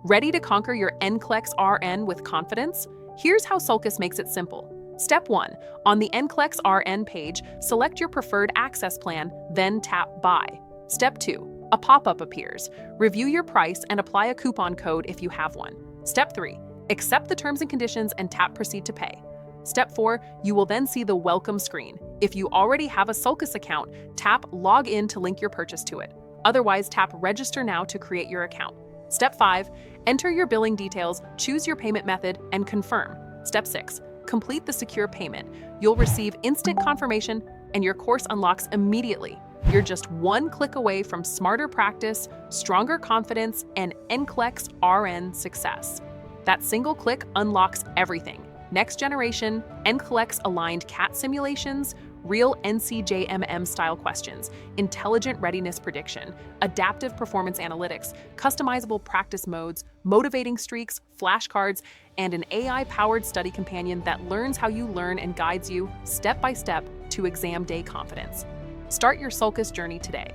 Ready to conquer your NCLEX-RN with confidence? Here's how Sulcus makes it simple. Step 1. On the NCLEX-RN page, select your preferred access plan, then tap Buy. Step 2. A pop-up appears. Review your price and apply a coupon code if you have one. Step 3. Accept the terms and conditions and tap Proceed to Pay. Step 4. You will then see the Welcome screen. If you already have a Sulcus account, tap Log in to link your purchase to it. Otherwise, tap Register Now to create your account. Step 5. Enter your billing details, choose your payment method, and confirm. Step 6. Complete the secure payment. You'll receive instant confirmation, and your course unlocks immediately. You're just one click away from smarter practice, stronger confidence, and NCLEX-RN success. That single click unlocks everything. Next generation NCLEX-aligned CAT simulations, real NCJMM-style questions, intelligent readiness prediction, adaptive performance analytics, customizable practice modes, motivating streaks, flashcards, and an AI-powered study companion that learns how you learn and guides you step by step to exam day confidence. Start your Sulcus journey today.